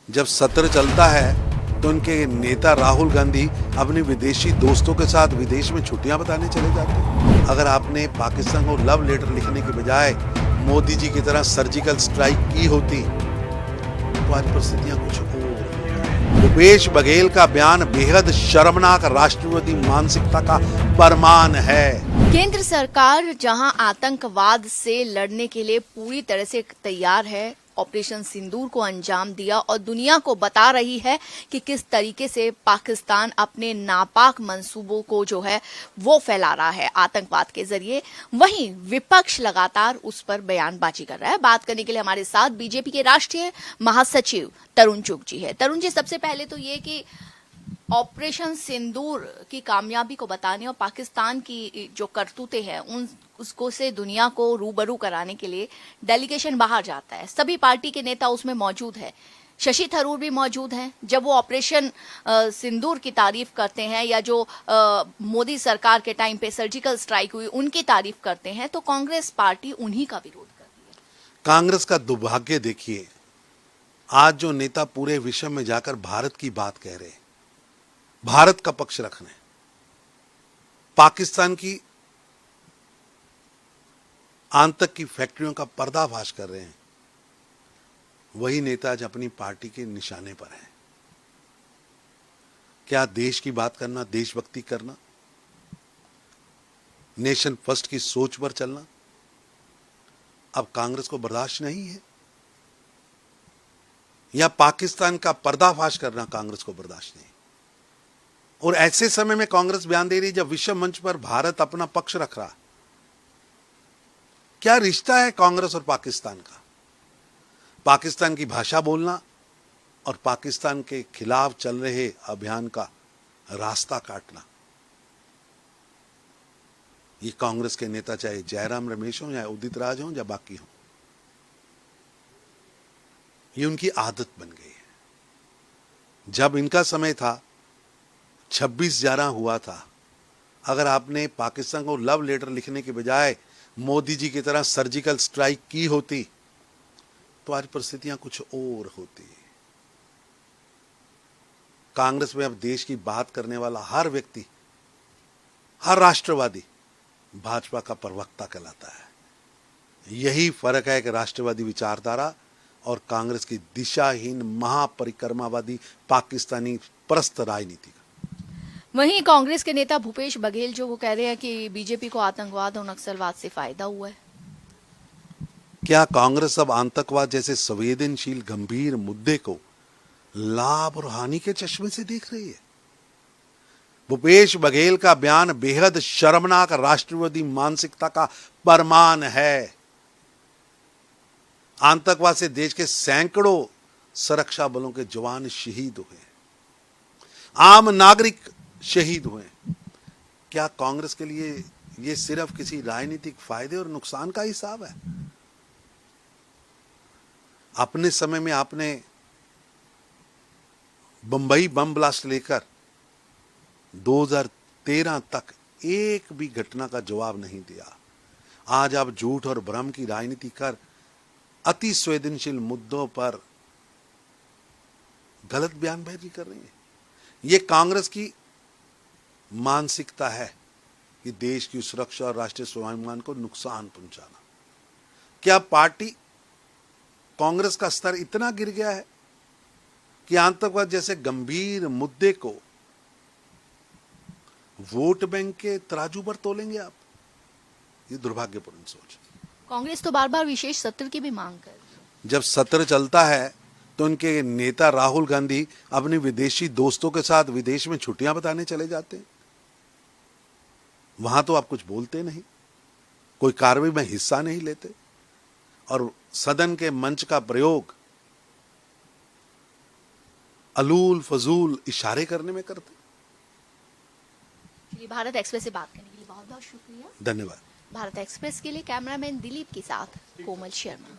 जब सत्र चलता है तो उनके नेता राहुल गांधी अपने विदेशी दोस्तों के साथ विदेश में छुट्टियां बताने चले जाते हैं। अगर आपने पाकिस्तान को लव लेटर लिखने के बजाय मोदी जी की तरह सर्जिकल स्ट्राइक की होती तो आज परिस्थितियां कुछ और। भूपेश बघेल का बयान बेहद शर्मनाक राष्ट्रवादी मानसिकता का प्रमाण है। केंद्र सरकार जहां आतंकवाद से लड़ने के लिए पूरी तरह से तैयार है, ऑपरेशन सिंदूर को अंजाम दिया और दुनिया को बता रही है कि किस तरीके से पाकिस्तान अपने नापाक मंसूबों को जो है वो फैला रहा है आतंकवाद के जरिए, वहीं विपक्ष लगातार उस पर बयानबाजी कर रहा है। बात करने के लिए हमारे साथ बीजेपी के राष्ट्रीय महासचिव तरुण चुग जी है। तरुण जी, सबसे पहले तो ये कि ऑपरेशन सिंदूर की कामयाबी को बताने और पाकिस्तान की जो करतूतें हैं उसको से दुनिया को रूबरू कराने के लिए डेलीगेशन बाहर जाता है। सभी पार्टी के नेता उसमें मौजूद है। शशि थरूर भी मौजूद हैं। जब वो ऑपरेशन सिंदूर की तारीफ करते हैं या जो मोदी सरकार के टाइम पे सर्जिकल स्ट्राइक हुई उनकी तारीफ करते हैं तो कांग्रेस पार्टी उन्हीं का विरोध करती है। कांग्रेस का दुर्भाग्य देखिए, आज जो नेता पूरे विश्व में जाकर भारत की बात कह रहे हैं, भारत का पक्ष रखने, पाकिस्तान की आतंक की फैक्ट्रियों का पर्दाफाश कर रहे हैं, वही नेता आज अपनी पार्टी के निशाने पर है। क्या देश की बात करना, देशभक्ति करना, नेशन फर्स्ट की सोच पर चलना अब कांग्रेस को बर्दाश्त नहीं है, या पाकिस्तान का पर्दाफाश करना कांग्रेस को बर्दाश्त नहीं। और ऐसे समय में कांग्रेस बयान दे रही जब विश्व मंच पर भारत अपना पक्ष रख रहा। क्या रिश्ता है कांग्रेस और पाकिस्तान का? पाकिस्तान की भाषा बोलना और पाकिस्तान के खिलाफ चल रहे अभियान का रास्ता काटना, ये कांग्रेस के नेता चाहे जयराम रमेश हो या उदित राज हो या बाकी हो, ये उनकी आदत बन गई है। जब इनका समय था 26/11 हुआ था, अगर आपने पाकिस्तान को लव लेटर लिखने के बजाय मोदी जी की तरह सर्जिकल स्ट्राइक की होती तो आज परिस्थितियां कुछ और होती। कांग्रेस में अब देश की बात करने वाला हर व्यक्ति, हर राष्ट्रवादी भाजपा का प्रवक्ता कहलाता है। यही फर्क है कि राष्ट्रवादी विचारधारा और कांग्रेस की दिशाहीन महापरिक्रमावादी पाकिस्तानी परस्त राजनीति का। वहीं कांग्रेस के नेता भूपेश बघेल जो वो कह रहे हैं कि बीजेपी को आतंकवाद और नक्सलवाद से फायदा हुआ है। क्या कांग्रेस अब आतंकवाद जैसे संवेदनशील गंभीर मुद्दे को लाभ और हानि के चश्मे से देख रही है? भूपेश बघेल का बयान बेहद शर्मनाक राष्ट्रवादी मानसिकता का प्रमाण है। आतंकवाद से देश के सैकड़ों सुरक्षा बलों के जवान शहीद हुए, आम नागरिक शहीद हुए। क्या कांग्रेस के लिए यह सिर्फ किसी राजनीतिक फायदे और नुकसान का हिसाब है? अपने समय में आपने बंबई बम ब्लास्ट लेकर 2013 तक एक भी घटना का जवाब नहीं दिया। आज आप झूठ और भ्रम की राजनीति कर अति संवेदनशील मुद्दों पर गलत बयानबाजी कर रही है। यह कांग्रेस की मानसिकता है कि देश की सुरक्षा और राष्ट्रीय स्वाभिमान को नुकसान पहुंचाना। क्या पार्टी कांग्रेस का स्तर इतना गिर गया है कि आतंकवाद जैसे गंभीर मुद्दे को वोट बैंक के तराजू पर तोलेंगे आप? ये दुर्भाग्यपूर्ण सोच। कांग्रेस तो बार बार विशेष सत्र की भी मांग कर रही है। जब सत्र चलता है तो उनके नेता राहुल गांधी अपने विदेशी दोस्तों के साथ विदेश में छुट्टियां बताने चले जाते हैं। वहां तो आप कुछ बोलते नहीं, कोई कार्रवाई में हिस्सा नहीं लेते और सदन के मंच का प्रयोग अलूल फजूल इशारे करने में करते। चलिए, भारत एक्सप्रेस से बात करने के लिए बहुत बहुत शुक्रिया। धन्यवाद। भारत एक्सप्रेस के लिए कैमरामैन दिलीप के साथ कोमल शर्मा।